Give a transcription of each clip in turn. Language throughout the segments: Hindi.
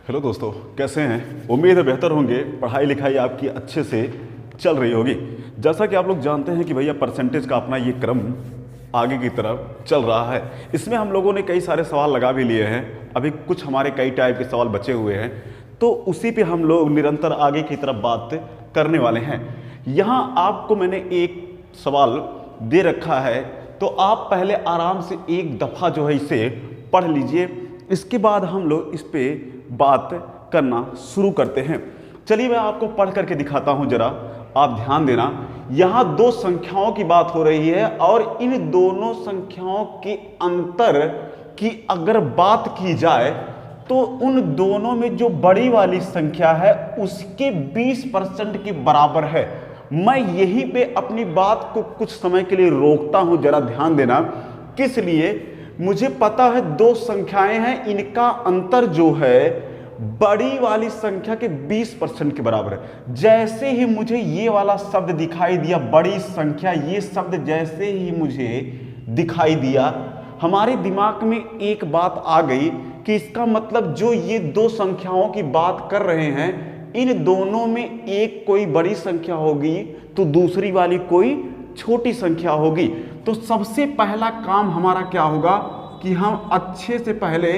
हेलो दोस्तों, कैसे हैं? उम्मीद है बेहतर होंगे। पढ़ाई लिखाई आपकी अच्छे से चल रही होगी। जैसा कि आप लोग जानते हैं कि भैया परसेंटेज का अपना ये क्रम आगे की तरफ चल रहा है। इसमें हम लोगों ने कई सारे सवाल लगा भी लिए हैं। अभी कुछ हमारे कई टाइप के सवाल बचे हुए हैं, तो उसी पे हम लोग निरंतर आगे की तरफ बात करने वाले हैं। यहाँ आपको मैंने एक सवाल दे रखा है, तो आप पहले आराम से एक दफ़ा जो है इसे पढ़ लीजिए। इसके बाद हम लोग इस पे बात करना शुरू करते हैं। चलिए मैं आपको पढ़ करके दिखाता हूं, जरा आप ध्यान देना। यहां दो संख्याओं की बात हो रही है और इन दोनों संख्याओं के अंतर की अगर बात की जाए तो उन दोनों में जो बड़ी वाली संख्या है उसके 20% के बराबर है। मैं यहीं पे अपनी बात को कुछ समय के लिए रोकता हूं, जरा ध्यान देना। किस लिए? मुझे पता है दो संख्याएं हैं, इनका अंतर जो है बड़ी वाली संख्या के 20% के बराबर है। जैसे ही मुझे ये वाला शब्द दिखाई दिया, बड़ी संख्या, ये शब्द जैसे ही मुझे दिखाई दिया, हमारे दिमाग में एक बात आ गई कि इसका मतलब जो ये दो संख्याओं की बात कर रहे हैं, इन दोनों में एक कोई बड़ी संख्या होगी तो दूसरी वाली कोई छोटी संख्या होगी। तो सबसे पहला काम हमारा क्या होगा कि हम अच्छे से पहले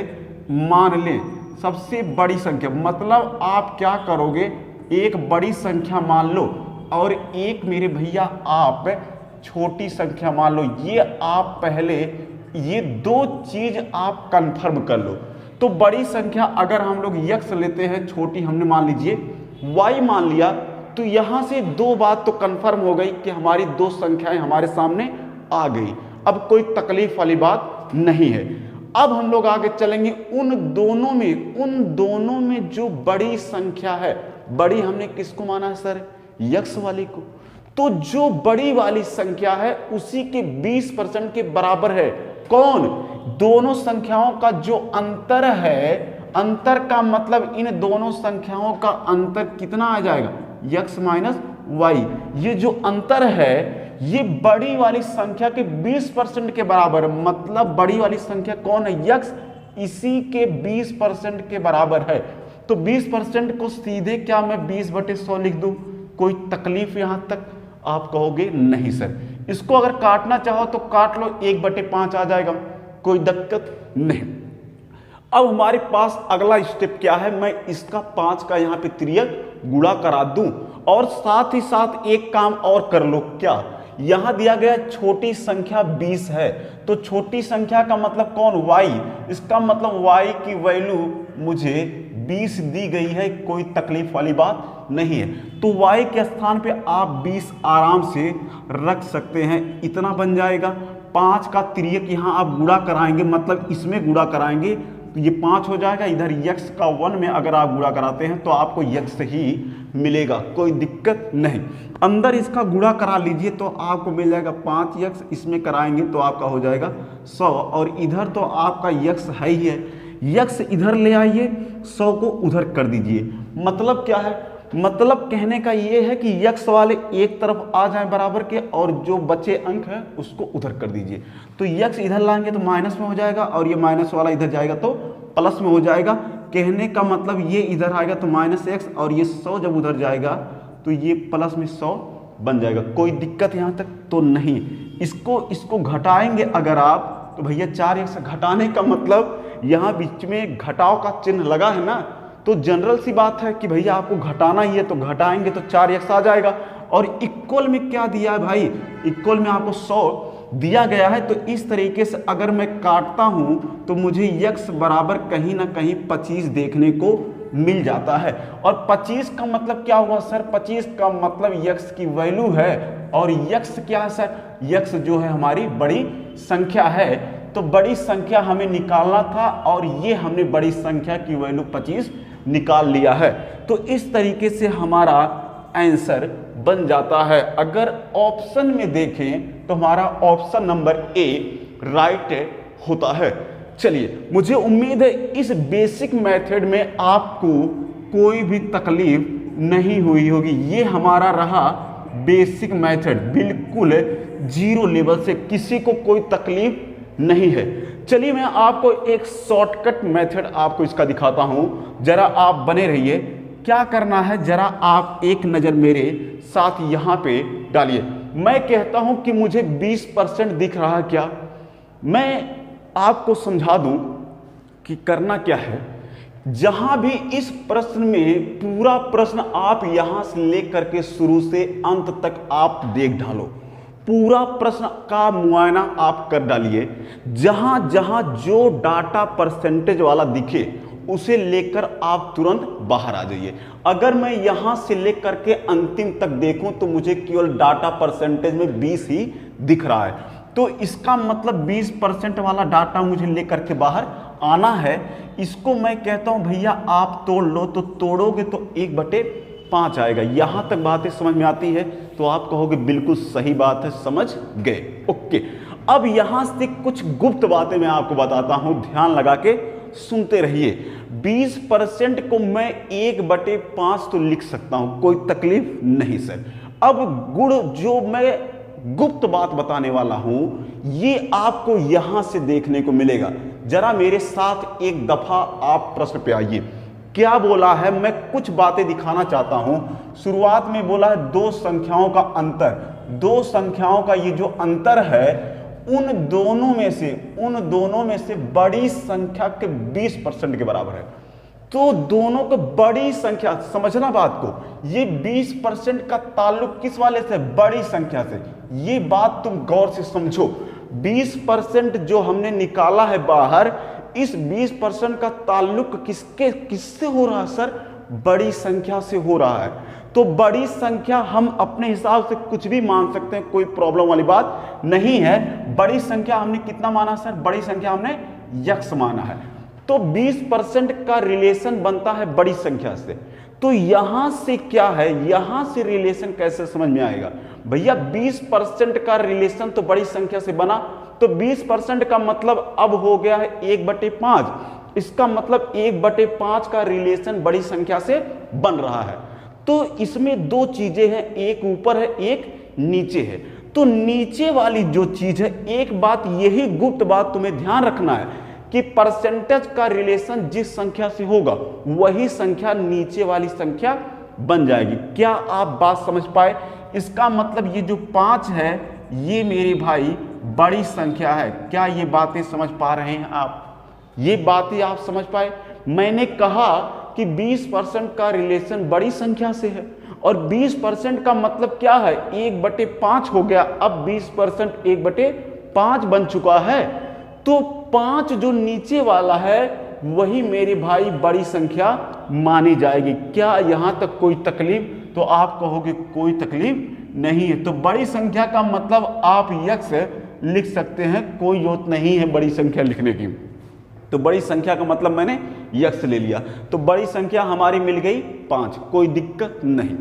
मान लें सबसे बड़ी संख्या। मतलब आप क्या करोगे, एक बड़ी संख्या मान लो और एक मेरे भैया आप छोटी संख्या मान लो। ये आप पहले ये दो चीज आप कंफर्म कर लो। तो बड़ी संख्या अगर हम लोग x लेते हैं, छोटी हमने मान लीजिए y मान लिया, तो यहां से दो बात तो कंफर्म हो गई कि हमारी दो संख्याएं हमारे सामने आ गई। अब कोई तकलीफ वाली बात नहीं है। अब हम लोग आगे चलेंगे। उन दोनों में जो बड़ी संख्या है, बड़ी हमने किसको माना है सर? x वाली को। तो जो बड़ी वाली संख्या है उसी के 20% के बराबर है। कौन? दोनों संख्याओं का जो अंतर है, अंतर का मतलब इन दोनों संख्याओं का अंतर कितना आ जाएगा? x minus Y. ये जो अंतर है ये बड़ी वाली संख्या के 20% के बराबर। मतलब बड़ी वाली संख्या कौन है? x, इसी के 20% के बराबर है। तो 20% को सीधे क्या मैं 20/100 लिख दूं? कोई तकलीफ यहां तक? आप कहोगे नहीं सर, इसको अगर काटना चाहो तो काट लो, 1/5 आ जाएगा, कोई दिक्कत नहीं। अब हमारे पास अगला स्टेप क्या है? मैं इसका 5 का यहां पे तिर्यक गुणा करा दूं और साथ ही साथ एक काम और कर लो। क्या? यहां दिया गया छोटी संख्या 20 है, तो छोटी संख्या का मतलब कौन? y। इसका मतलब y की वैल्यू मुझे 20 दी गई है, कोई तकलीफ वाली बात नहीं है। तो y के स्थान पे आप 20 आराम से रख सकते हैं, इतना बन जाएगा। 5 का तिर्यक यहां आप गुणा कराएंगे, मतलब इसमें गुणा कराएंगे तो ये 5 हो जाएगा। इधर x का 1 में अगर आप गुणा कराते हैं तो आपको x ही मिलेगा, कोई दिक्कत नहीं। अंदर इसका गुणा करा लीजिए तो आपको मिल जाएगा 5x, इसमें कराएंगे तो आपका हो जाएगा 100। और इधर तो आपका x है ही है, x इधर ले आइए, 100 को उधर कर दीजिए। मतलब क्या है? मतलब कहने का ये है कि x वाले एक तरफ आ जाए बराबर के और जो बचे अंक है उसको उधर कर दीजिए। तो x इधर लाएंगे तो माइनस में हो जाएगा और ये माइनस वाला इधर जाएगा तो प्लस में हो जाएगा। कहने का मतलब ये इधर आएगा तो -x और ये 100 जब उधर जाएगा तो ये प्लस में 100 बन जाएगा। कोई दिक्कत यहाँ तक तो नहीं। इसको घटाएंगे अगर आप तो भैया 4x घटाने का मतलब यहाँ बीच में घटाव का चिन्ह लगा है ना, तो जनरल सी बात है कि भैया आपको घटाना ही है, तो घटाएंगे तो 4x आ जाएगा। और इक्वल में क्या दिया है भाई? इक्वल में आपको 100 दिया गया है। तो इस तरीके से अगर मैं काटता हूं तो मुझे x बराबर कहीं ना कहीं 25 देखने को मिल जाता है। और 25 का मतलब क्या हुआ सर? 25 का मतलब x की वैल्यू है और x क्या है सर? x जो है हमारी बड़ी संख्या है। तो बड़ी संख्या हमें निकालना था और ये हमने बड़ी संख्या की वैल्यू 25 निकाल लिया है। तो इस तरीके से हमारा आंसर बन जाता है। अगर ऑप्शन में देखें तो हमारा ऑप्शन नंबर ए राइट होता है। चलिए, मुझे उम्मीद है इस बेसिक मेथड में आपको कोई भी तकलीफ नहीं हुई होगी। ये हमारा रहा बेसिक मेथड, बिल्कुल जीरो लेवल से, किसी को कोई तकलीफ नहीं है। चलिए मैं आपको एक शॉर्टकट मेथड आपको इसका दिखाता हूं, जरा आप बने रहिए। क्या करना है, जरा आप एक नज़र मेरे साथ यहां पे डालिए। मैं कहता हूं कि मुझे 20% दिख रहा है क्या, मैं आपको समझा दूं कि करना क्या है। जहां भी इस प्रश्न में पूरा प्रश्न आप यहां से लेकर के शुरू से अंत तक आप देख डालो, पूरा प्रश्न का मुआयना आप कर डालिए। जहां जहां जो डाटा परसेंटेज वाला दिखे उसे लेकर आप तुरंत बाहर आ जाइए। अगर मैं यहां से लेकर के अंतिम तक देखूं तो मुझे केवल डाटा परसेंटेज में 20 ही दिख रहा है, तो इसका मतलब 20% वाला डाटा मुझे लेकर के बाहर आना है। इसको मैं कहता हूं भैया आप तोड़ लो, तो तोड़ोगे तो 1/5 आएगा। यहां तक बातें समझ में आती है तो आप कहोगे बिल्कुल सही बात है, समझ गए। ओके, अब यहां से कुछ गुप्त बातें मैं आपको बताता हूं, ध्यान लगा के सुनते रहिए। 20% को मैं 1/5 तो लिख सकता हूं, कोई तकलीफ नहीं सर। अब गुण जो मैं गुप्त बात बताने वाला हूं ये आपको यहां से देखने को मिलेगा। जरा मेरे साथ एक दफा आप प्रश्न पे आइए। क्या बोला है, मैं कुछ बातें दिखाना चाहता हूं। शुरुआत में बोला है दो संख्याओं का अंतर, दो संख्याओं का ये जो अंतर है उन दोनों में से बड़ी संख्या के 20% के बराबर है। तो दोनों को बड़ी संख्या, समझना बात को, ये 20% का ताल्लुक किस वाले से, बड़ी संख्या से। ये बात तुम गौर से समझो। 20% जो हमने निकाला है बाहर, इस 20% का ताल्लुक किससे हो रहा है सर, बड़ी संख्या से हो रहा है। तो बड़ी संख्या हम अपने हिसाब से कुछ भी मान सकते हैं, कोई प्रॉब्लम वाली बात नहीं है। बड़ी संख्या हमने कितना माना सर, बड़ी संख्या हमने यक्स माना है। तो 20% का रिलेशन बनता है बड़ी संख्या से। तो यहां से क्या है, यहां से रिलेशन कैसे समझ में आएगा भैया। 20% का रिलेशन तो बड़ी संख्या से बना, तो 20% का मतलब अब हो गया है 1/5। इसका मतलब 1/5 का रिलेशन बड़ी संख्या से बन रहा है। तो इसमें दो चीजें हैं, एक ऊपर है एक नीचे है। तो नीचे वाली जो चीज है, एक बात यही गुप्त बात तुम्हें ध्यान रखना है कि परसेंटेज का रिलेशन जिस संख्या से होगा वही संख्या नीचे वाली संख्या बन जाएगी। क्या आप बात समझ पाए? इसका मतलब ये जो 5 है ये मेरे भाई बड़ी संख्या है। क्या ये बातें समझ पा रहे हैं आप? ये बातें आप समझ पाए? मैंने कहा कि 20% का रिलेशन बड़ी संख्या से है, और 20% का मतलब क्या है, 1/5 हो गया। अब 20% 1/5 बन चुका है, तो 5 जो नीचे वाला है वही मेरे भाई बड़ी संख्या मानी जाएगी। क्या यहां तक कोई तकलीफ? तो आप कहोगे कोई तकलीफ नहीं है। तो बड़ी संख्या का मतलब आप यक्स लिख सकते हैं, कोई जरूरत नहीं है बड़ी संख्या लिखने की। तो बड़ी संख्या का मतलब मैंने यक्स ले लिया, तो बड़ी संख्या हमारी मिल गई 5, कोई दिक्कत नहीं।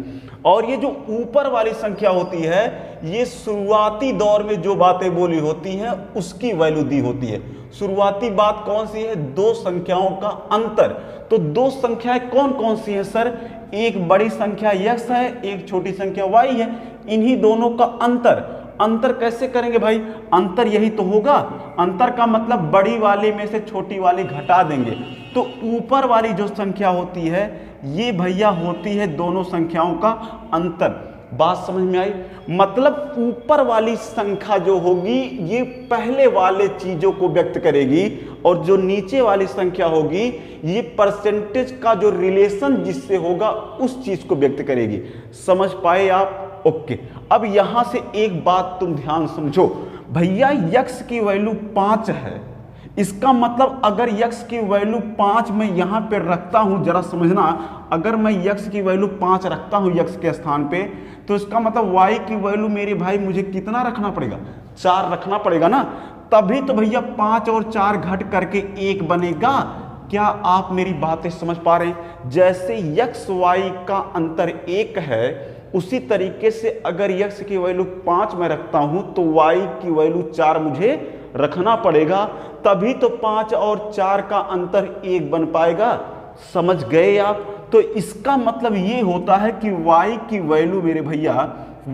और ये जो ऊपर वाली संख्या होती है, ये शुरुआती दौर में जो बातें बोली होती हैं उसकी वैल्यू दी होती है। शुरुआती बात कौन सी है, दो संख्याओं का अंतर। तो दो संख्याएं कौन कौन सी हैं सर, एक बड़ी संख्या यक्स है, एक छोटी संख्या वाई है। इन्हीं दोनों का अंतर, अंतर कैसे करेंगे भाई, अंतर यही तो होगा। अंतर का मतलब बड़ी वाले में से छोटी वाली घटा देंगे। तो ऊपर वाली जो संख्या होती है ये भैया होती है दोनों संख्याओं का अंतर। बात समझ में आई? मतलब ऊपर वाली संख्या जो होगी ये पहले वाले चीजों को व्यक्त करेगी, और जो नीचे वाली संख्या होगी ये परसेंटेज का जो रिलेशन जिससे होगा उस चीज को व्यक्त करेगी। समझ पाए आप? ओके, अब यहां से एक बात तुम ध्यान समझो भैया, यक्स की वैल्यू 5 है। इसका मतलब अगर यक्स की वैल्यू 5 मैं यहां पे रखता हूं, जरा समझना, अगर मैं यक्स की वैल्यू 5 रखता हूं यक्स के स्थान पे, तो इसका मतलब वाई की वैल्यू मेरे भाई मुझे कितना रखना पड़ेगा, 4 रखना पड़ेगा ना। तभी तो भैया 5 और 4 घट करके 1 बनेगा। क्या आप मेरी बातें समझ पा रहे हैं? जैसे यक्स वाई का अंतर 1 है, उसी तरीके से अगर यक्स की वैल्यू 5 में रखता हूं तो वाई की वैल्यू 4 मुझे रखना पड़ेगा, तभी तो 5 और 4 का अंतर 1 बन पाएगा। समझ गए आप? तो इसका मतलब ये होता है कि y की वैल्यू मेरे भैया,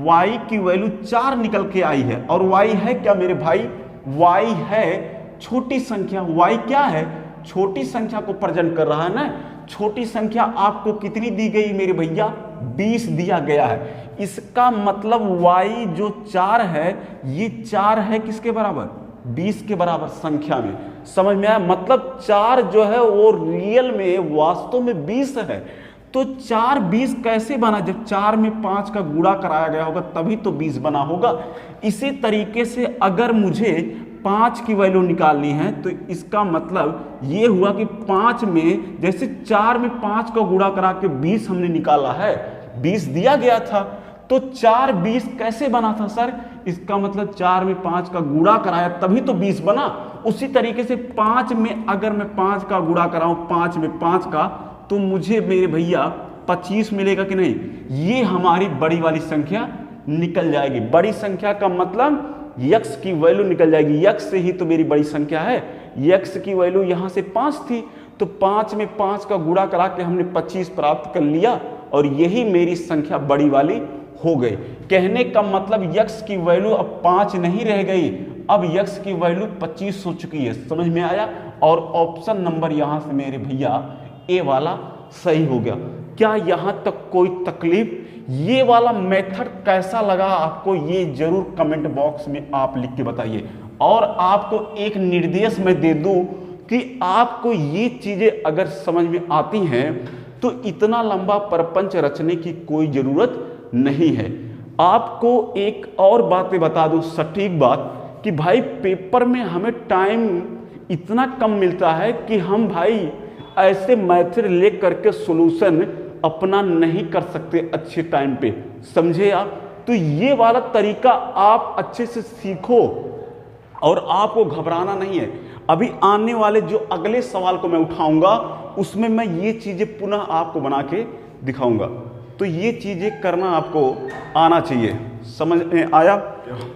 y की वैल्यू 4 निकल के आई है। और y है क्या मेरे भाई, y है छोटी संख्या y क्या है, छोटी संख्या को प्रेजेंट कर रहा है ना। छोटी संख्या आपको कितनी दी गई मेरे भैया, 20 दिया गया है। इसका मतलब y जो 4 है, ये 4 है किसके बराबर, 20 के बराबर संख्या में। समझ में आया, मतलब 4 जो है वो रियल में वास्तव में 20 है। तो 4 20 कैसे बना, जब 4 में 5 का गुणा कराया गया होगा तभी तो 20 बना होगा। इसी तरीके से अगर मुझे 5 की वैल्यू निकालनी है तो इसका मतलब ये हुआ कि 5 में, जैसे 4 में 5 का गुणा करा के 20 हमने निकाला है, 20 दिया गया था, तो 4 20 कैसे बना था सर, इसका मतलब 4 में 5 का गुणा कराया तभी तो 20 बना। उसी तरीके से 5 में अगर मैं 5 का गुणा कराऊं, 5 में 5 का, तो मुझे मेरे भैया 25 मिलेगा कि नहीं। ये हमारी बड़ी वाली संख्या निकल जाएगी। बड़ी संख्या का मतलब x की वैल्यू निकल जाएगी, x से ही तो मेरी बड़ी संख्या है। x की वैल्यू यहां से 5 थी, तो 5 में 5 का गुणा करा के हमने 25 प्राप्त कर लिया और यही मेरी संख्या बड़ी वाली हो गई। कहने का मतलब x की वैल्यू अब 5 नहीं रह गई, अब x की वैल्यू 25 हो चुकी है। समझ में आया। और ऑप्शन नंबर यहां से मेरे भैया ए वाला सही हो गया। क्या यहां तक कोई तकलीफ? ये वाला मेथड कैसा लगा आपको, ये जरूर कमेंट बॉक्स में आप लिख के बताइए। और आपको एक निर्देश मैं दे दूं कि आपको ये चीजें अगर समझ में आती हैं तो इतना लंबा प्रपंच रचने की कोई जरूरत नहीं है। आपको एक और बातें बता दूं, सटीक बात, कि भाई पेपर में हमें टाइम इतना कम मिलता है कि हम भाई ऐसे मेथड ले करके सॉल्यूशन अपना नहीं कर सकते अच्छे टाइम पे, समझे आप। तो ये वाला तरीका आप अच्छे से सीखो और आपको घबराना नहीं है। अभी आने वाले जो अगले सवाल को मैं उठाऊंगा उसमें मैं ये चीजें पुनः आपको बना के दिखाऊंगा। तो ये चीजें करना आपको आना चाहिए। समझ में आया?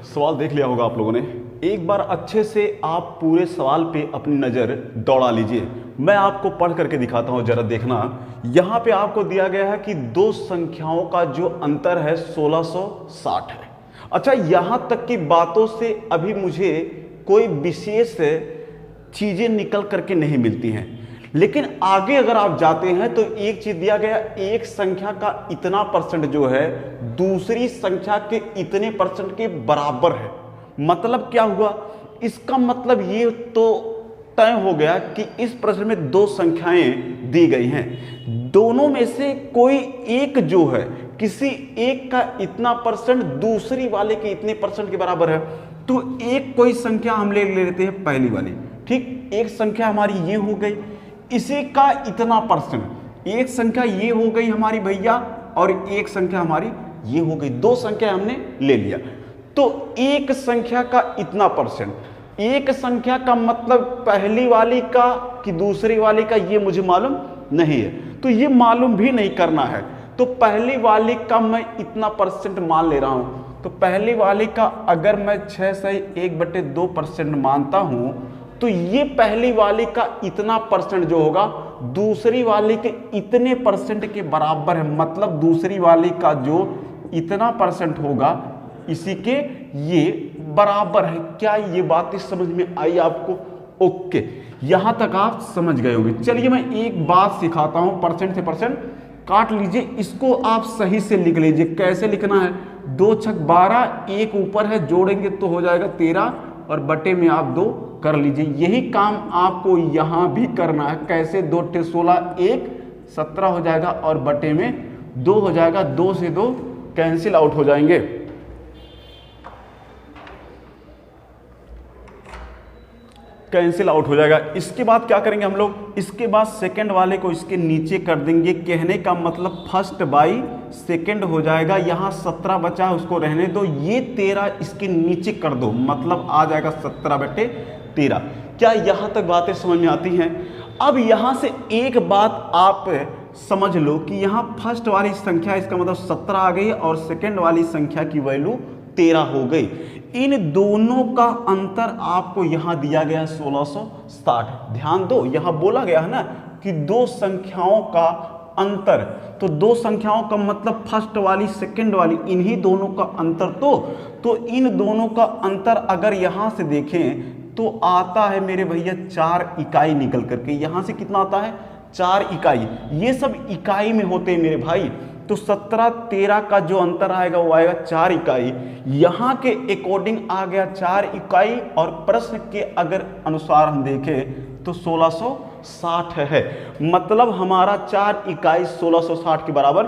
सवाल देख लिया होगा आप लोगों ने। एक बार अच्छे से आप पूरे सवाल पे अपनी नज़र दौड़ा लीजिए। मैं आपको पढ़ करके दिखाता हूँ, जरा देखना। यहाँ पे आपको दिया गया है कि दो संख्याओं का जो अंतर है 1660 है। अच्छा, यहाँ तक की बातों से अभी मुझे कोई विशेष चीज़ें निकल करके नहीं मिलती हैं, लेकिन आगे अगर आप जाते हैं तो एक चीज दिया गया, एक संख्या का इतना परसेंट जो है दूसरी संख्या के इतने परसेंट के बराबर है। मतलब क्या हुआ? इसका मतलब ये तो तय हो गया कि इस प्रश्न में दो संख्याएं दी गई हैं, दोनों में से कोई एक जो है किसी एक का इतना परसेंट दूसरी वाले के इतने परसेंट के बराबर है। तो एक कोई संख्या हम ले लेते हैं पहली वाली, ठीक। एक संख्या हमारी ये हो गई, इसी का इतना परसेंट। एक संख्या ये हो गई हमारी भैया और एक संख्या हमारी ये हो गई। दो संख्या हमने ले लिया, तो एक संख्या का इतना परसेंट। एक संख्या का मतलब पहली वाली का कि दूसरी वाली का, ये मुझे मालूम नहीं है, तो ये मालूम भी नहीं करना है। तो पहली वाली का मैं इतना परसेंट मान ले रहा हूं, तो पहली वाली का अगर मैं 6/1/2% मानता हूं, तो ये पहली वाली का इतना परसेंट जो होगा दूसरी वाली के इतने परसेंट के बराबर है। मतलब दूसरी वाली का जो इतना परसेंट होगा इसी के ये बराबर है। क्या ये बात समझ में आई आपको? ओके, यहां तक आप समझ गए होंगे। चलिए मैं एक बात सिखाता हूं, परसेंट से परसेंट काट लीजिए, इसको आप सही से लिख लीजिए। कैसे लिखना है? 2 छक 12, एक ऊपर है, जोड़ेंगे तो हो जाएगा 13 और बटे में आप 2 कर लीजिए। यही काम आपको यहां भी करना है। कैसे? 2 × 16 1 17 हो जाएगा और बटे में 2 हो जाएगा। 2 से 2 कैंसिल आउट हो जाएंगे। कैंसिल आउट हो जाएगा। इसके बाद क्या करेंगे हम लोग? इसके बाद सेकंड वाले को इसके नीचे कर देंगे। कहने का मतलब फर्स्ट बाई सेकंड हो जाएगा। यहाँ 17 बचा है, उसको रहने दो। ये 13 इसके नीचे कर दो, मतलब आ जाएगा 17/13। क्या यहाँ तक बातें समझ में आती हैं? अब यहाँ से एक बात आप समझ लो कि यहाँ फर्स्ट वाली संख्या इसका मतलब 17 आ गई और सेकंड वाली संख्या की वैल्यू 13 हो गई। इन दोनों का अंतर आपको यहां दिया गया है 1660। ध्यान दो, यहां बोला गया है ना कि दो संख्याओं का अंतर, तो दो संख्याओं का मतलब फर्स्ट वाली सेकंड वाली, इन्हीं दोनों का अंतर। तो इन दोनों का अंतर अगर यहां से देखें तो आता है मेरे भैया 4 इकाई निकल करके। यहाँ से कितना आता है 4 इकाई। ये सब इकाई में होते हैं मेरे भाई। तो 17-13 का जो अंतर आएगा वो आएगा 4 इकाई। यहाँ के अकॉर्डिंग आ गया 4 इकाई, और प्रश्न के अगर अनुसार हम देखें तो 1660 है। मतलब हमारा 4 इकाई 1660 के बराबर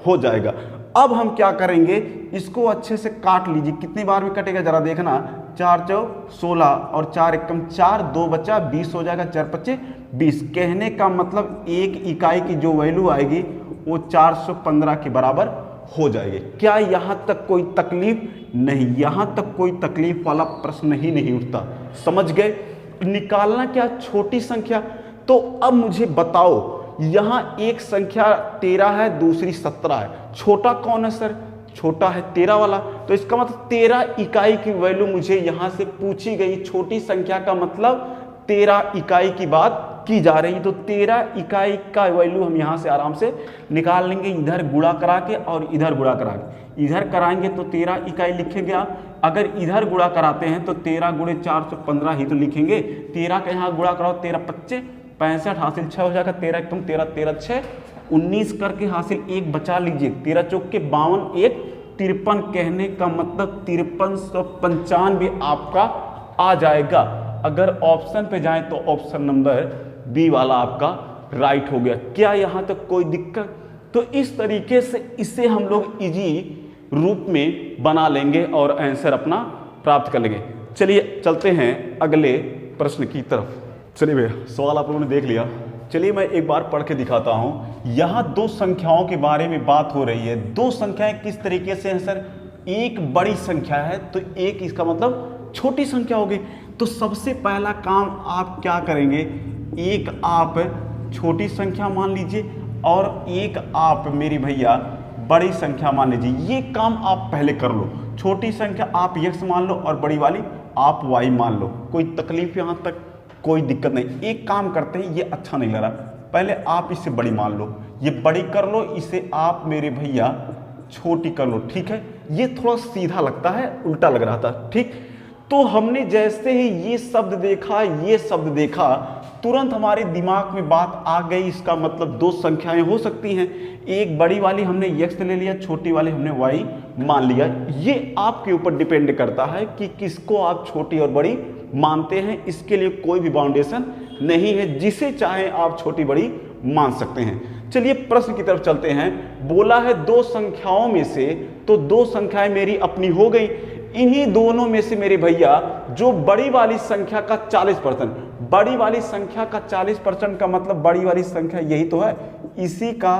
हो जाएगा। अब हम क्या करेंगे, इसको अच्छे से काट लीजिए। कितनी बार में कटेगा जरा देखना। 4 चौक 16 और 4 एकम 4, 2 बचा 20 हो जाएगा, 4 पच्चे 20। कहने का मतलब 1 इकाई की जो वैल्यू आएगी वो 415 के बराबर हो जाएगी। क्या यहाँ तक कोई तकलीफ नहीं? यहाँ तक कोई तकलीफ वाला प्रश्न ही नहीं उठता। समझ गए? निकालना क्या छोटी संख्या। तो अब मुझे बताओ, यहाँ एक संख्या 13 है, दूसरी 17 है। छोटा कौन है सर? छोटा है 13 वाला। तो इसका मतलब 13 इकाई की वैल्यू मुझे यहाँ से पूछी गई। छोटी संख्या का मतलब 13 इकाई की बात की जा रही। तो 13 इकाई का वैल्यू हम यहाँ से आराम से निकाल लेंगे। इधर गुणा करा के और इधर गुणा करा के। इधर कराएंगे तो 13 इकाई लिखेंगे आप। अगर इधर गुणा कराते हैं तो 13 गुणे 415 ही तो लिखेंगे। 13 का यहाँ गुणा कराओ, 13 पच्चे 65 हासिल 6 हो जाएगा। 13 एकम 13, 13 6 19 करके हासिल 1 बचा लीजिए। 13 चौक के 52, 1 53। कहने का मतलब 5395 आपका आ जाएगा। अगर ऑप्शन पे जाएं तो ऑप्शन नंबर बी वाला आपका राइट हो गया। क्या यहाँ तक कोई दिक्कत? तो इस तरीके से इसे हम लोग इजी रूप में बना लेंगे और आंसर अपना प्राप्त कर लेंगे। चलिए चलते हैं अगले प्रश्न की तरफ। चलिए भैया, सवाल आप लोगों ने देख लिया। चलिए मैं एक बार पढ़ के दिखाता हूं। यहाँ 2 संख्याओं के बारे में बात हो रही है। 2 संख्याएं किस तरीके से हैं सर? एक बड़ी संख्या है तो एक इसका मतलब छोटी संख्या होगी। तो सबसे पहला काम आप क्या करेंगे, एक आप छोटी संख्या मान लीजिए और एक आप मेरी भैया बड़ी संख्या मान लीजिए। ये काम आप पहले कर लो। छोटी संख्या आप x मान लो और बड़ी वाली आप y मान लो। कोई तकलीफ यहाँ तक कोई दिक्कत नहीं। एक काम करते हैं, ये अच्छा नहीं लग रहा, पहले आप इसे बड़ी मान लो, ये बड़ी कर लो, इसे आप मेरे भैया छोटी कर लो। ठीक है, ये थोड़ा सीधा लगता है, उल्टा लग रहा था। ठीक, तो हमने जैसे ही ये शब्द देखा, ये शब्द देखा, तुरंत हमारे दिमाग में बात आ गई। इसका मतलब 2 संख्याएं हो सकती हैं। एक बड़ी वाली हमने x ले लिया, छोटी वाली हमने y मान लिया। ये आपके ऊपर डिपेंड करता है कि किसको आप छोटी और बड़ी मानते हैं। इसके लिए कोई भी बाउंडेशन नहीं है, जिसे चाहे आप छोटी बड़ी मान सकते हैं। चलिए प्रश्न की तरफ चलते हैं। बोला है 2 संख्याओं में से, तो 2 संख्याएं मेरी अपनी हो गई। इन्हीं दोनों में से मेरे भैया जो बड़ी वाली संख्या का 40%, बड़ी वाली संख्या का 40% का मतलब बड़ी वाली संख्या यही तो है, इसी का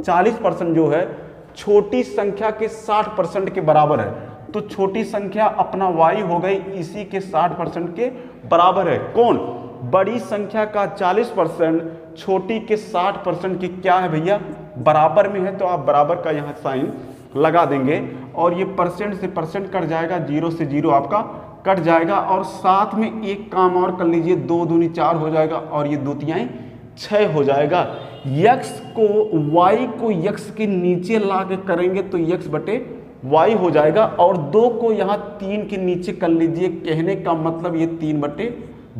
40% जो है छोटी संख्या के 60% के बराबर है। तो छोटी संख्या अपना y हो गई, इसी के 60% के बराबर है। कौन? बड़ी संख्या का 40% छोटी के 60% के क्या है भैया? बराबर में है। तो आप बराबर का यहाँ साइन लगा देंगे और ये परसेंट से परसेंट कट जाएगा, 0 से 0 आपका कट जाएगा। और साथ में एक काम और कर लीजिए, 2 दूनी 4 हो जाएगा और ये 2 तिहाई 6 हो जाएगा। x को y को x के नीचे ला के करेंगे तो x बटे y हो जाएगा, और 2 को यहाँ 3 के नीचे कर लीजिए। कहने का मतलब ये 3 बटे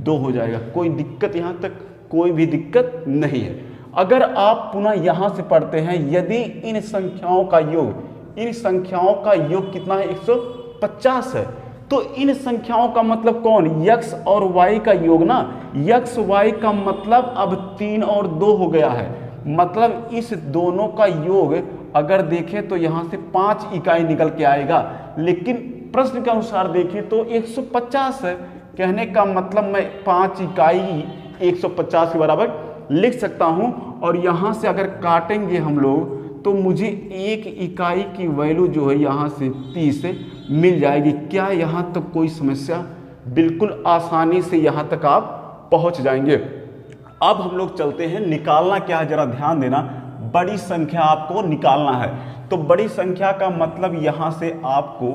2 हो जाएगा। कोई दिक्कत यहाँ तक कोई भी दिक्कत नहीं है। अगर आप पुनः यहाँ से पढ़ते हैं, यदि इन संख्याओं का योग, इन संख्याओं का योग कितना है? 150 है। तो इन संख्याओं का मतलब कौन? x और y का योग ना। x y का मतलब अब 3 और 2 हो गया है। मतलब इस दोनों का योग अगर देखें तो यहाँ से 5 इकाई निकल के आएगा। लेकिन प्रश्न के अनुसार देखें तो 150 है। कहने का मतलब मैं 5 इकाई 150 के बराबर लिख सकता हूँ। और यहाँ से अगर काटेंगे हम लोग तो मुझे 1 इकाई की वैल्यू जो है यहाँ से 30 मिल जाएगी। क्या यहाँ तक कोई समस्या? बिल्कुल आसानी से यहाँ तक आप पहुँच जाएंगे। अब हम लोग चलते हैं, निकालना क्या है जरा ध्यान देना। बड़ी संख्या आपको निकालना है। तो बड़ी संख्या का मतलब यहाँ से आपको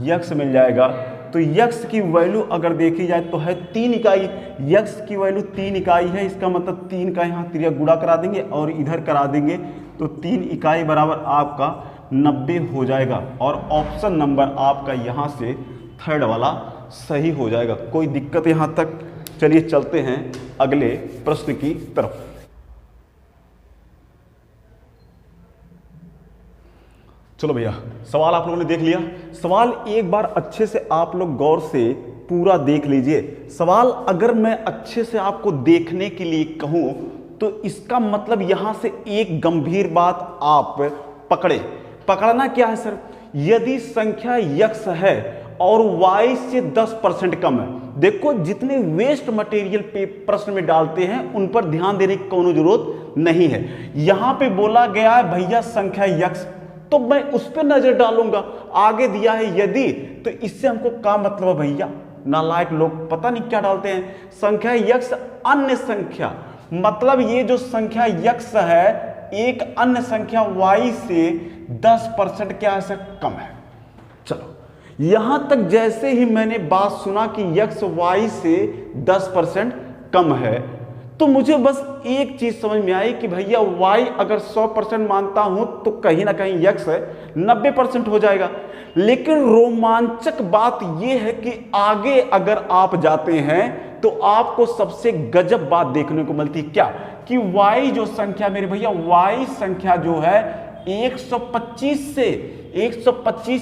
x मिल जाएगा। तो x की वैल्यू अगर देखी जाए तो है 3 इकाई। x की वैल्यू 3 इकाई है, इसका मतलब 3 का यहाँ त्रिया गुणा करा देंगे और इधर करा देंगे तो 3 इकाई बराबर आपका 90 हो जाएगा। और ऑप्शन नंबर आपका यहाँ से थर्ड वाला सही हो जाएगा। कोई दिक्कत यहां तक? चलिए चलते हैं अगले प्रश्न की तरफ। चलो भैया, सवाल आप लोगों ने देख लिया। सवाल एक बार अच्छे से आप लोग गौर से पूरा देख लीजिए। सवाल अगर मैं अच्छे से आपको देखने के लिए कहूं तो इसका मतलब यहां से एक गंभीर बात आप पकड़ना क्या है सर? यदि संख्या यक्स है और y से 10% कम है, देखो जितने वेस्ट मटेरियल पे प्रश्न में डालते हैं उन पर ध्यान देने की कोनो जरूरत नहीं है। यहां पे बोला गया है भैया संख्या यक्स, तो मैं उस पर नजर डालूंगा। आगे दिया है यदि, तो इससे हमको क्या मतलब है भैया? नालायक लोग पता नहीं क्या डालते हैं। संख्या यक्स अन्य संख्या, मतलब ये जो संख्या यक्स है एक अन्य संख्या y से 10% क्या है सर? कम है। चलो यहां तक जैसे ही मैंने बात सुना कि यक्स y से 10% कम है, तो मुझे बस एक चीज समझ में आई कि भैया y अगर 100% मानता हूं तो कहीं ना कहीं यक्स है 90% हो जाएगा। लेकिन रोमांचक बात यह है कि आगे अगर आप जाते हैं तो आपको सबसे गजब बात देखने को मिलती है। क्या? कि y जो संख्या मेरे भैया y संख्या जो है 125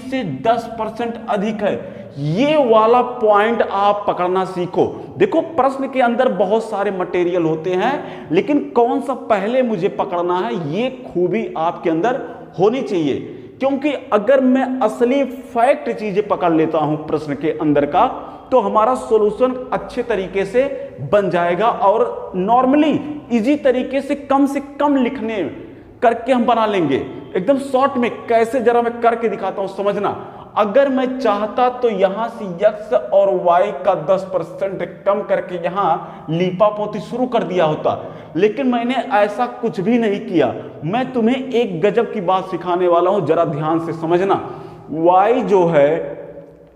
से 10% अधिक है। ये वाला पॉइंट आप पकड़ना सीखो। देखो प्रश्न के अंदर बहुत सारे मटेरियल होते हैं, लेकिन कौन सा पहले मुझे पकड़ना है ये खूबी आपके अंदर होनी चाहिए। क्योंकि अगर मैं असली फैक्ट चीजें पकड़ लेता हूं प्रश्न के अंदर का, तो हमारा सॉल्यूशन अच्छे तरीके से बन जाएगा और नॉर्मली इजी तरीके से कम लिखने करके हम बना लेंगे एकदम शॉर्ट में। कैसे जरा मैं करके दिखाता हूं, समझना। अगर मैं चाहता तो यहां से x और y का 10% कम करके यहां लीपापोती शुरू कर दिया होता, लेकिन मैंने ऐसा कुछ भी नहीं किया। मैं तुम्हें एक गजब की बात सिखाने वाला हूं, जरा ध्यान से समझना। y जो है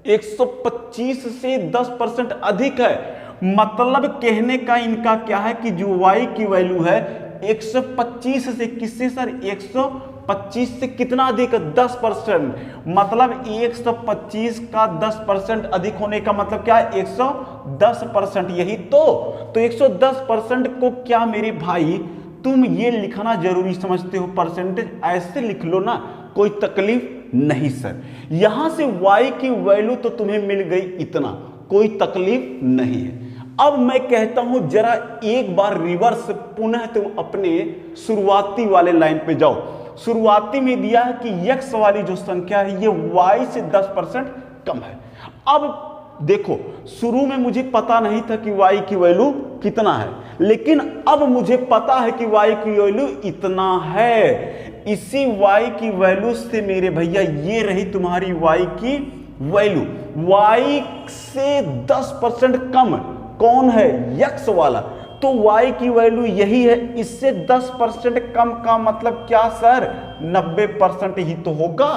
125 से 10% अधिक है, मतलब कहने का इनका क्या है कि जो y की वैल्यू है 125 से किससे सर? 125 से कितना अधिक? 10%। मतलब 125 का 10% अधिक होने का मतलब क्या है? 110%। यही तो 110% को क्या मेरे भाई तुम ये लिखना जरूरी समझते हो? परसेंटेज ऐसे लिख लो ना, कोई तकलीफ नहीं सर। यहां से y की वैल्यू तो तुम्हें मिल गई इतना, कोई तकलीफ नहीं है। अब मैं कहता हूं जरा एक बार रिवर्स पुनः तुम अपने शुरुआती वाले लाइन पे जाओ। शुरुआती में दिया है कि x वाली जो संख्या है ये y से 10% कम है। अब देखो शुरू में मुझे पता नहीं था कि y की वैल्यू कितना है, लेकिन अब मुझे पता है कि y की वैल्यू इतना है। इसी y की वैल्यू से मेरे भैया ये रही तुम्हारी y की वैल्यू। y से 10% कम कौन है? x वाला। तो y की वैल्यू यही है। इससे 10% कम का मतलब क्या सर? 90% ही तो होगा।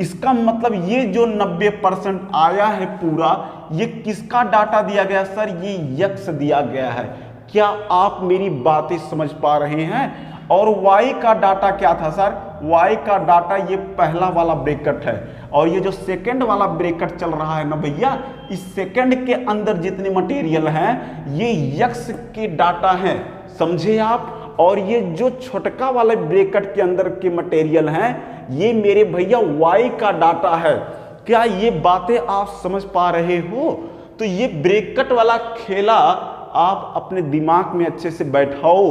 इसका मतलब ये जो 90% आया है पूरा, ये किसका डाटा दिया गया सर? ये यक्स दिया गया है। क्या आप मेरी बातें समझ पा रहे हैं? और y का डाटा क्या था सर? y का डाटा ये पहला वाला ब्रैकेट है, और ये जो सेकंड वाला ब्रैकेट चल रहा है ना भैया, इस सेकंड के अंदर जितने मटेरियल हैं ये यक्स के डाटा हैं, समझे आप? और ये जो छोटका वाले ब्रैकेट के अंदर के मटेरियल हैं ये मेरे भैया y का डाटा है। क्या ये बातें आप समझ पा रहे हो? तो ये ब्रैकेट वाला खेला आप अपने दिमाग में अच्छे से बैठाओ।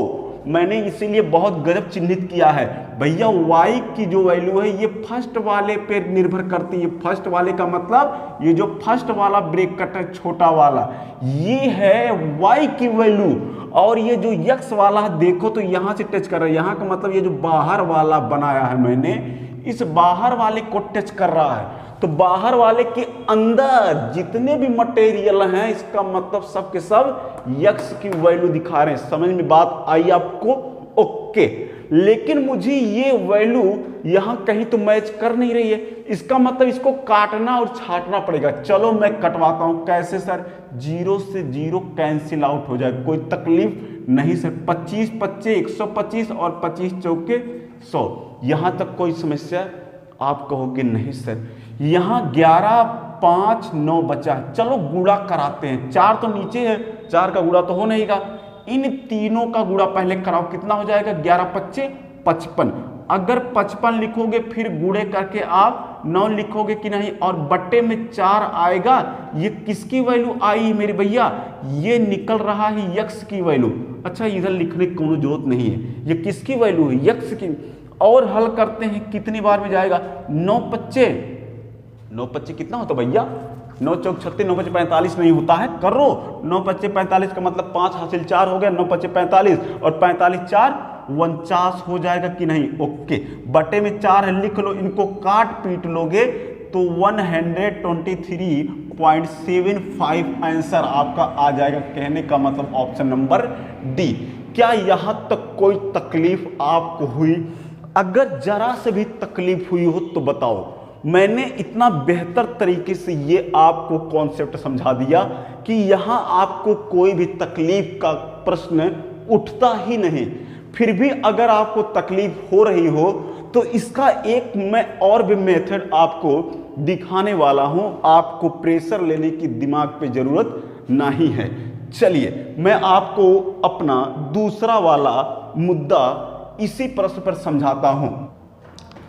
मैंने इसीलिए बहुत गजब चिन्हित किया है भैया। y की जो वैल्यू है ये फर्स्ट वाले पे निर्भर करती है। फर्स्ट वाले का मतलब ये जो फर्स्ट वाला ब्रैकेट है छोटा वाला, ये है y की वैल्यू। और ये जो x वाला है देखो तो यहां से टच कर रहा है, यहां का मतलब ये जो बाहर वाला बनाया है मैंने, इस बाहर वाले को टच कर रहा है। तो बाहर वाले के अंदर जितने भी मटेरियल हैं इसका मतलब सब के सब यक्स की वैल्यू दिखा रहे हैं। समझ में बात आई आपको? ओके। लेकिन मुझे ये वैल्यू यहां कहीं तो मैच कर नहीं रही है। इसका मतलब इसको काटना और छाटना पड़ेगा। चलो मैं कटवाता हूं। कैसे सर? 0 से 0 कैंसिल आउट हो जाए, कोई तकलीफ नहीं सर। 25 25 125 और 25 चौके 100। यहां तक कोई समस्या? आप कहोगे नहीं सर। यहां 11 5 9 बचा है। चलो गुणा कराते हैं, 4 तो नीचे है, 4 का गुणा तो हो नहीं का, इन तीनों का गुणा पहले कराओ, कितना हो जाएगा 11 5 55। अगर 55 लिखोगे फिर गुणे करके आप 9 लिखोगे कि नहीं, और बट्टे में 4 आएगा। ये किसकी वैल्यू आई मेरे भैया, ये निकल रहा है यक्स की वैल्यू। अच्छा इधर लिखने की कोनो जरूरत नहीं है, ये किसकी वैल्यू है, यक्स की। और हल करते हैं, कितनी बार में जाएगा, 9 5 कितना होता भैया, 9 चौक 36, 9 5 45 नहीं होता है, करो 9 5 45 का मतलब 5 हासिल 4 हो गया, 9 5 45 और 45 4 49 हो जाएगा कि नहीं। ओके, बटे में 4 है, लिख लो, इनको काट पीट लोगे तो 123.75 आंसर आपका आ जाएगा। कहने का मतलब ऑप्शन नंबर डी। क्या यहां तक कोई तकलीफ आपको हुई? अगर जरा से भी तकलीफ हुई हो तो बताओ। मैंने इतना बेहतर तरीके से ये आपको कॉन्सेप्ट समझा दिया कि यहां आपको कोई भी तकलीफ का प्रश्न उठता ही नहीं। फिर भी अगर आपको तकलीफ हो रही हो तो इसका एक मैं और भी मेथड आपको दिखाने वाला हूं। आपको प्रेशर लेने की दिमाग पे जरूरत नहीं है। चलिए मैं आपको अपना दूसरा वाला मुद्दा इसी प्रश्न पर समझाता हूं।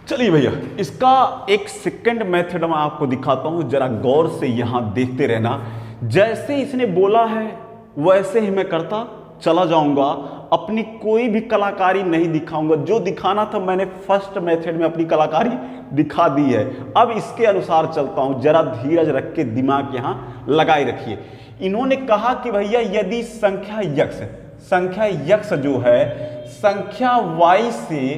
चलिए भैया, इसका एक सेकंड मेथड मैं आपको दिखाता हूं, जरा गौर से यहां देखते रहना। जैसे इसने बोला है वैसे ही मैं करता चला जाऊंगा, अपनी कोई भी कलाकारी नहीं दिखाऊंगा। जो दिखाना था मैंने फर्स्ट मेथड में अपनी कलाकारी दिखा दी है। अब इसके अनुसार चलता हूं, जरा धीरज रख के दिमाग यहां लगाए रखिए। इन्होंने कहा कि भैया यदि संख्या यक्स जो है संख्या y से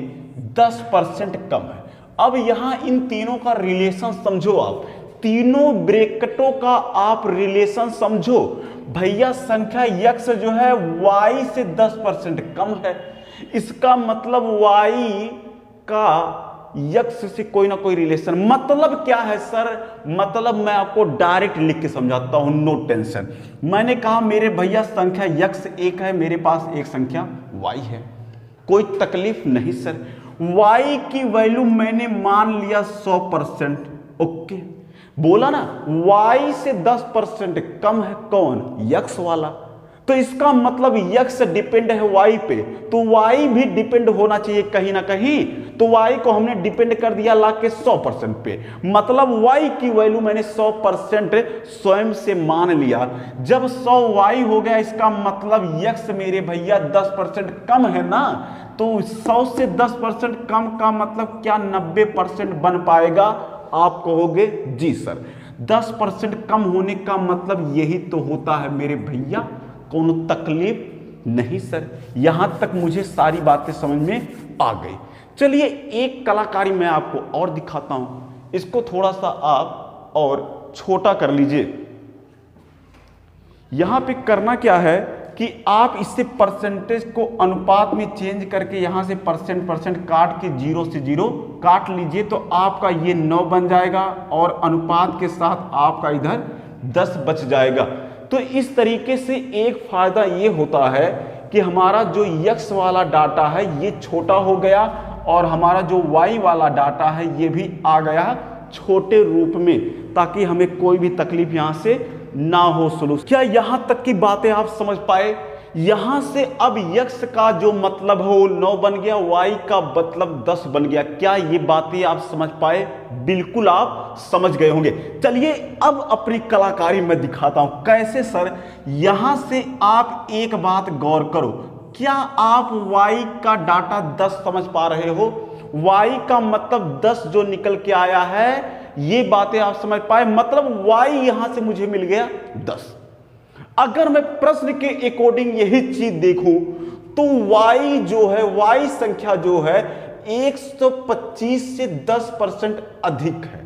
10% कम है। अब यहां इन तीनों का रिलेशन समझो, आप तीनों ब्रैकेटों का आप रिलेशन समझो। भैया संख्या यक्स जो है y से 10% कम है, इसका मतलब y का यक्स से कोई ना कोई रिलेशन। मतलब क्या है सर, मतलब मैं आपको डायरेक्ट लिख के समझाता हूं, नो टेंशन। मैंने कहा मेरे भैया संख्या यक्स एक है, मेरे पास एक संख्या y है, कोई तकलीफ नहीं सर। y की वैल्यू मैंने मान लिया 100%। ओके, बोला ना y से 10% कम है कौन, यक्स वाला। तो इसका मतलब यक्स डिपेंड है y पे, तो y भी डिपेंड होना चाहिए कहीं ना कहीं। तो y को हमने डिपेंड कर दिया ला के 100% पे, मतलब y की वैल्यू मैंने 100% स्वयं से मान लिया। जब 100y हो गया, इसका मतलब यक्स मेरे भैया 10% कम है ना। तो 100 से 10% कम का मतलब क्या 90% बन पाएगा? आप कहोगे जी सर, 10% कम होने का मतलब यही तो होता है मेरे भैया, कोनो तकलीफ नहीं सर। यहां तक मुझे सारी बातें समझ में आ गई। चलिए एक कलाकारी मैं आपको और दिखाता हूं, इसको थोड़ा सा आप और छोटा कर लीजिए। यहां पे करना क्या है कि आप इससे परसेंटेज को अनुपात में चेंज करके यहां से परसेंट काट के 0 से 0 काट लीजिए, तो आपका ये 9 बन जाएगा और अनुपात के साथ आपका इधर 10 बच जाएगा। तो इस तरीके से एक फायदा ये होता है कि हमारा जो यक्स वाला डाटा है ये छोटा हो गया और हमारा जो वाई वाला डाटा है ये भी आ गया छोटे रूप में, ताकि हमें कोई भी तकलीफ यहां से ना हो सोल्यूशन। क्या यहां तक की बातें आप समझ पाए? यहां से अब यक्स का जो मतलब है वो 9 बन गया, वाई का मतलब 10 बन गया। क्या ये बातें आप समझ पाए? बिल्कुल आप समझ गए होंगे। चलिए अब अपनी कलाकारी मैं दिखाता हूं कैसे सर। यहां से आप एक बात गौर करो, क्या आप y का डाटा 10 समझ पा रहे हो? y का मतलब 10 जो निकल के आया है, ये बातें आप समझ पाए, मतलब y यहां से मुझे मिल गया 10। अगर मैं प्रश्न के अकॉर्डिंग यही चीज देखूं तो y जो है, y संख्या जो है 125 से 10% अधिक है।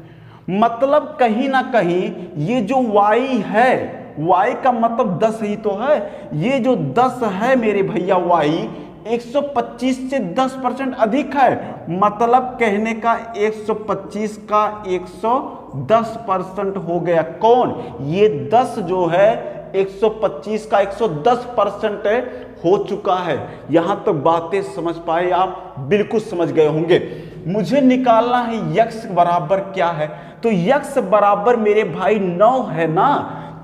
मतलब कहीं ना कहीं ये जो y है, y का मतलब 10 ही तो है, ये जो 10 है मेरे भैया y 125 से 10% अधिक है। मतलब कहने का 125 का 110% हो गया कौन, ये 10 जो है 125 का 110% हो चुका है। यहां तक बातें समझ पाए आप? बिल्कुल समझ गए होंगे। मुझे निकालना है यक्स बराबर क्या है। तो x बराबर मेरे भाई 9 है ना,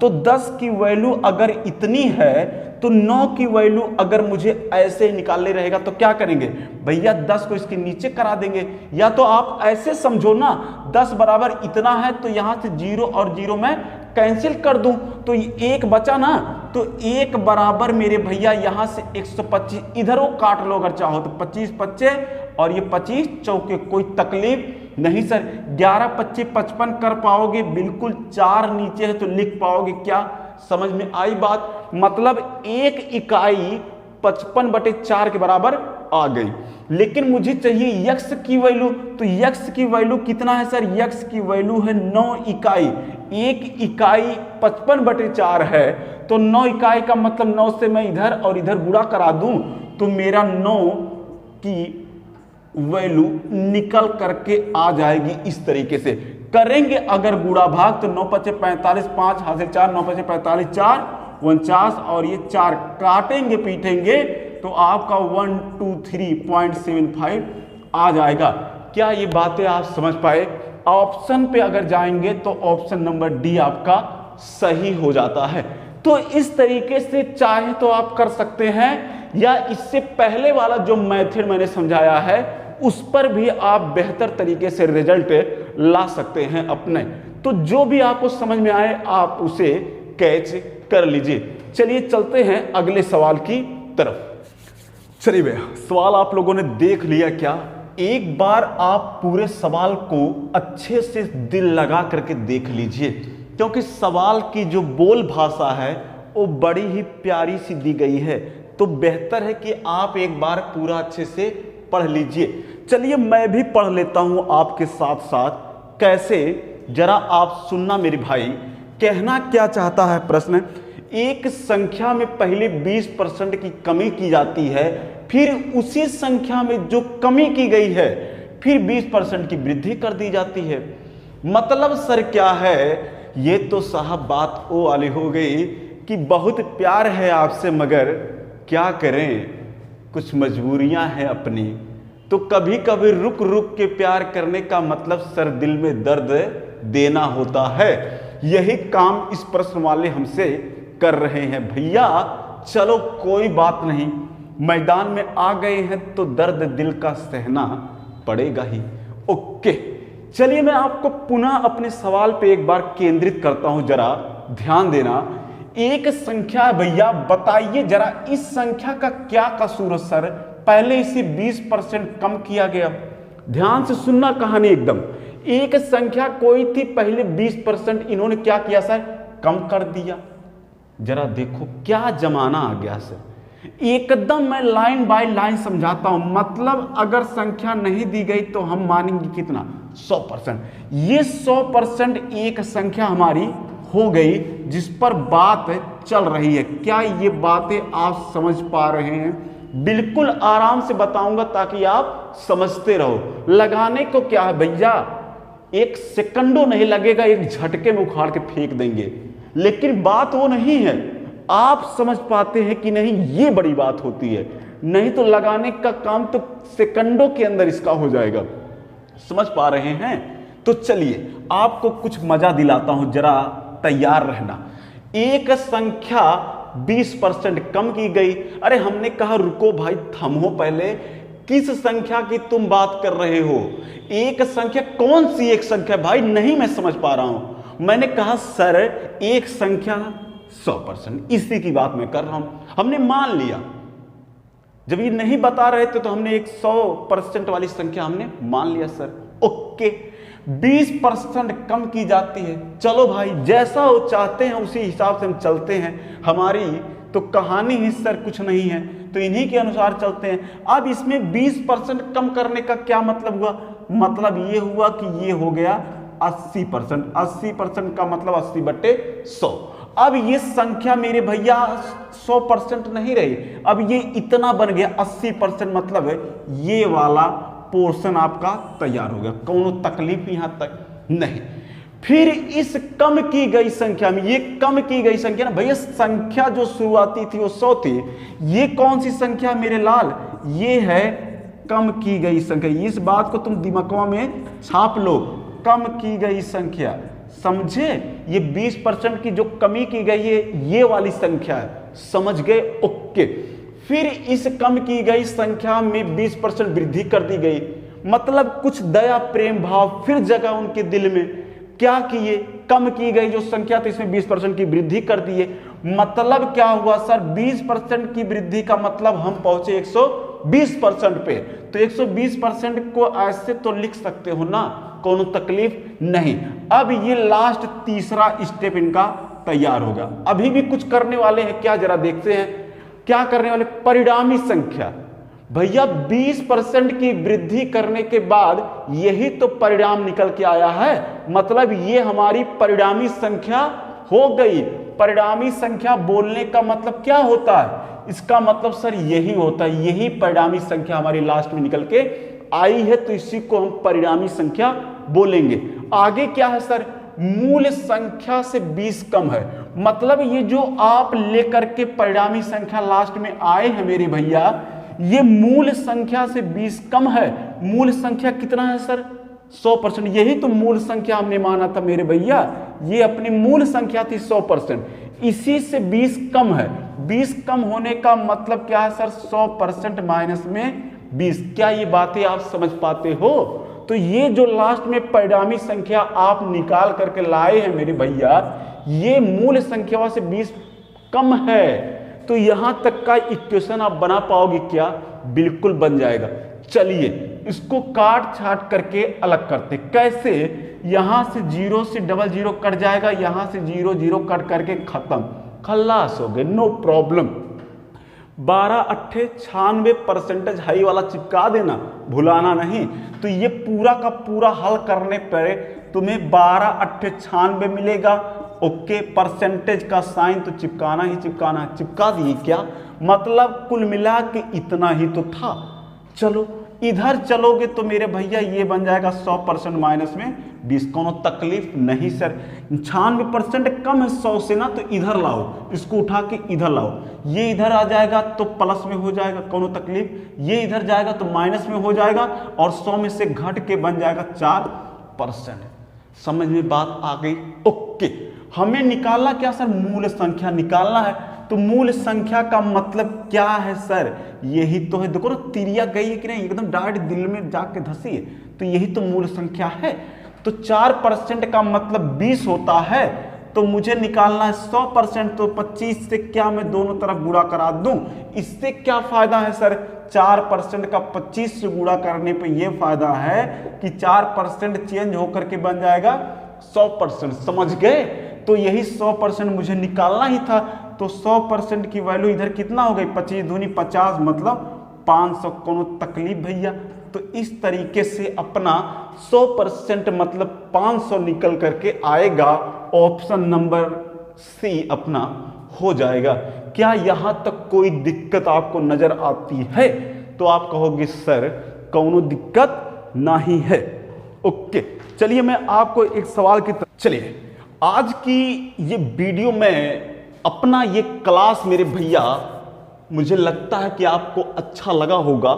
तो 10 की वैल्यू अगर इतनी है तो 9 की वैल्यू अगर मुझे ऐसे ही निकालने रहेगा तो क्या करेंगे भैया, 10 को इसके नीचे करा देंगे। या तो आप ऐसे समझो ना, 10 बराबर इतना है तो यहां से 0 और 0 मैं कैंसिल कर दूं तो एक बचा ना, तो 1 बराबर मेरे भैया यहां से 125, इधर वो काट लो अगर चाहो तो 25 पच्चे और ये 25 चौके, कोई तकलीफ नहीं सर। 11 25 55 कर पाओगे, बिल्कुल 4 नीचे है तो लिख पाओगे क्या, समझ में आई बात। मतलब 1 इकाई 55/4 के बराबर आ गई। लेकिन मुझे चाहिए x की वैल्यू, तो x की वैल्यू कितना है सर, x की वैल्यू है 9 इकाई। 1 इकाई 55/4 है तो 9 इकाई का मतलब 9 से मैं इधर और इधर गुणा करा दूं तो मेरा 9 की वैल्यू निकल करके आ जाएगी। इस तरीके से करेंगे अगर गुणा भाग तो 9 5 45, 5 हाथ से 4, 9 5 45, 4 49 और ये 4 काटेंगे पीटेंगे तो आपका 123.75 आ जाएगा। क्या ये बातें आप समझ पाए? ऑप्शन पे अगर जाएंगे तो ऑप्शन नंबर डी आपका सही हो जाता है। तो इस तरीके से चाहे तो आप कर सकते हैं, या इससे पहले वाला जो मेथड मैंने समझाया है उस पर भी आप बेहतर तरीके से रिजल्ट ला सकते हैं अपने। तो जो भी आपको समझ में आए आप उसे कैच कर लीजिए। चलिए चलते हैं अगले सवाल की तरफ। चलिए भैया, सवाल आप लोगों ने देख लिया क्या? एक बार आप पूरे सवाल को अच्छे से दिल लगा करके देख लीजिए, क्योंकि सवाल की जो बोल भाषा है वो बड़ी ही प्यारी सी दी गई है। तो बेहतर है कि आप एक बार पूरा अच्छे से पढ़ लीजिए। चलिए मैं भी पढ़ लेता हूं आपके साथ साथ, कैसे जरा आप सुनना मेरे भाई। कहना क्या चाहता है प्रश्न, एक संख्या में पहले 20% की कमी की जाती है, फिर उसी संख्या में जो कमी की गई है फिर 20% की वृद्धि कर दी जाती है। मतलब सर क्या है, ये तो साहब बात वो वाली हो गई कि बहुत प्यार है आपसे मगर क्या करें, कुछ मजबूरियां हैं अपनी, तो कभी कभी रुक रुक के प्यार करने का मतलब सर दिल में दर्द देना होता है। यही काम इस प्रश्न वाले हमसे कर रहे हैं। भैया चलो कोई बात नहीं, मैदान में आ गए हैं तो दर्द दिल का सहना पड़ेगा ही। ओके, चलिए मैं आपको पुनः अपने सवाल पे एक बार केंद्रित करता हूं, जरा ध्यान देना। एक संख्या है भैया, बताइए जरा इस संख्या का क्या कसूर है सर, पहले इसे 20% कम किया गया। ध्यान से सुनना कहानी एकदम। एक संख्या कोई थी, पहले 20% इन्होंने क्या किया सर, कम कर दिया। जरा देखो क्या जमाना आ गया सर। एकदम मैं लाइन बाय लाइन समझाता हूं। मतलब अगर संख्या नहीं दी गई तो हम मानेंगे कितना, 100%। ये 100% एक संख्या हमारी हो गई जिस पर बात चल रही है। क्या ये बातें आप समझ पा रहे हैं? बिल्कुल आराम से बताऊंगा ताकि आप समझते रहो। लगाने को क्या है भैया, एक सेकंडों नहीं लगेगा, एक झटके में उखाड़ के फेंक देंगे। लेकिन बात वो नहीं है, आप समझ पाते हैं कि नहीं, ये बड़ी बात होती है। नहीं तो लगाने का काम तो सेकंडों के अंदर इसका हो जाएगा। समझ पा रहे हैं? तो चलिए आपको कुछ मजा दिलाता हूं, जरा तैयार रहना। एक संख्या 20% कम की गई। अरे हमने कहा रुको भाई, थमो पहले, किस संख्या की तुम बात कर रहे हो? एक संख्या, कौन सी एक संख्या भाई? नहीं मैं समझ पा रहा हूं। मैंने कहा सर एक संख्या 100%, इसी की बात मैं कर रहा हूं। हमने मान लिया, जब ये नहीं बता रहे थे तो हमने एक 100% वाली संख्या हमने मान लिया सर। ओके, 20% कम की जाती है। चलो भाई जैसा वो चाहते हैं उसी हिसाब से हम चलते हैं। हमारी तो कहानी ही सर कुछ नहीं है, तो इन्हीं के अनुसार चलते हैं। अब इसमें 20% कम करने का क्या मतलब हुआ? मतलब ये हुआ कि ये हो गया 80%। 80% का मतलब 80/100। अब ये संख्या मेरे भैया 100% नहीं रही, अब ये इतना बन गया 80%। मतलब ये वाला पोर्शन आपका तैयार हो गया, कोनो तकलीफ यहां तक नहीं। फिर इस कम की गई संख्या में, ये कम की गई संख्या ना भैया, संख्या जो शुरुआती थी वो 100 थी। ये कौन सी संख्या मेरे लाल? ये है कम की गई संख्या। इस बात को तुम दिमाग में छाप लो। कम की गई संख्या, समझे, ये 20% की जो कमी की गई है ये वाली संख्या है, समझ गए, ओके। फिर इस कम की गई संख्या में 20% वृद्धि कर दी गई, मतलब कुछ दया प्रेम भाव फिर जगा उनके दिल में, क्या किए, कम की गई जो संख्या थी इसमें 20% की वृद्धि कर दिए। मतलब क्या हुआ सर, 20% की वृद्धि का मतलब हम पहुंचे 120% पे। तो 120% को ऐसे तो लिख सकते हो ना, कोनो तकलीफ नहीं। अब ये लास्ट तीसरा स्टेप इनका तैयार होगा। अभी भी कुछ करने वाले हैं, क्या जरा देखते हैं क्या करने वाले। परिणामी संख्या, भैया 20% की वृद्धि करने के बाद यही तो परिणाम निकल के आया है, मतलब ये हमारी परिणामी संख्या हो गई। परिणामी संख्या बोलने का मतलब क्या होता है, इसका मतलब सर यही होता है, यही परिणामी संख्या हमारी लास्ट में निकल के आई है, तो इसी को हम परिणामी संख्या बोलेंगे। आगे क्या है सर, मूल संख्या से 20 कम है, मतलब ये जो आप लेकर के परिणामी संख्या लास्ट में आए हैं मेरे भैया, ये मूल संख्या से 20 कम है। मूल संख्या कितना है सर, 100%। यही तो मूल संख्या हमने माना था मेरे भैया, ये अपनी मूल संख्या थी 100%, इसी से 20 कम है। 20 कम होने का मतलब क्या है सर, 100% माइनस में 20। क्या ये बातें आप समझ पाते हो? तो ये जो लास्ट में परिणामी संख्या आप निकाल करके लाए हैं मेरे भैया, ये मूल संख्या से 20 कम है। तो यहां तक का इक्वेशन आप बना पाओगे क्या? बिल्कुल बन जाएगा। चलिए इसको काट छाट करके अलग करते, कैसे, यहां से 0 से 00 कट जाएगा, यहां से 0 0 कट करके खत्म, खल्लास हो गए, नो प्रॉब्लम। 12 8 96% हाई वाला चिपका देना, भुलाना नहीं। तो ये पूरा का पूरा हल करने पर तुम्हें 12 8 96 मिलेगा, ओके। परसेंटेज का साइन तो चिपकाना ही चिपकाना, चिपका दिए क्या, मतलब कुल मिला के इतना ही तो था। चलो इधर चलोगे तो मेरे भैया ये बन जाएगा 100% माइनस में 20, कोनो तकलीफ नहीं सर। 96% कम है 100 से ना, तो इधर लाओ, इसको उठा के इधर लाओ, ये इधर आ जाएगा तो प्लस में हो जाएगा, कोनो तकलीफ, ये इधर जाएगा तो माइनस में हो जाएगा, और 100 में से घट के बन जाएगा 4%। समझ में बात आ गई, ओके। हमें निकालना क्या सर, मूल संख्या निकालना है। तो मूल संख्या का मतलब क्या है सर, यही तो है, देखो ना तिरिया गई है कि नहीं, एकदम डायरेक्ट दिल में जाके धसी है, तो यही तो मूल संख्या है। तो 4% का मतलब 20 होता है, तो मुझे निकालना है 100%, तो 25 से क्या मैं दोनों तरफ गुणा करा दूं, इससे क्या फायदा है सर, 4% का 25 से गुणा करने पे ये फायदा है कि 4% चेंज होकर के बन जाएगा 100%, समझ गए। तो यही 100% मुझे निकालना ही था। तो 100% की वैल्यू इधर कितना हो गई, 25 दूनी 50, मतलब 500, कोनो तकलीफ भैया। तो इस तरीके से अपना 100% मतलब 500 निकल करके आएगा, ऑप्शन नंबर सी अपना हो जाएगा। क्या यहां तक कोई दिक्कत आपको नजर आती है? तो आप कहोगे सर कोनो दिक्कत नहीं है, ओके। चलिए मैं आपको एक सवाल की चलिए आज की ये वीडियो में अपना ये क्लास मेरे भैया, मुझे लगता है कि आपको अच्छा लगा होगा,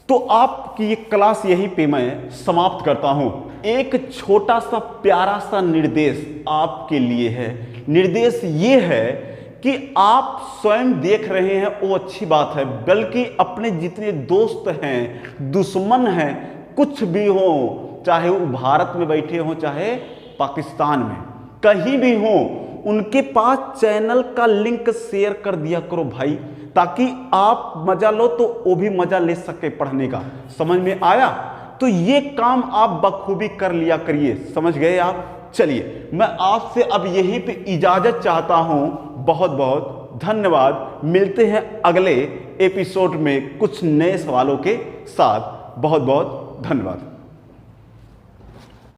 तो आपकी ये क्लास यहीं पे मैं समाप्त करता हूं। एक छोटा सा प्यारा सा निर्देश आपके लिए है। निर्देश ये है कि आप स्वयं देख रहे हैं वो अच्छी बात है, बल्कि अपने जितने दोस्त हैं, दुश्मन हैं, कुछ भी हो, चाहे वो भारत में बैठे हो चाहे पाकिस्तान में, कहीं भी हो, उनके पास चैनल का लिंक शेयर कर दिया करो भाई, ताकि आप मजा लो तो वो भी मजा ले सके पढ़ने का। समझ में आया? तो ये काम आप बखूबी कर लिया करिए, समझ गए आप? चलिए मैं आपसे अब यहीं पे इजाजत चाहता हूं। बहुत बहुत धन्यवाद। मिलते हैं अगले एपिसोड में कुछ नए सवालों के साथ। बहुत बहुत धन्यवाद।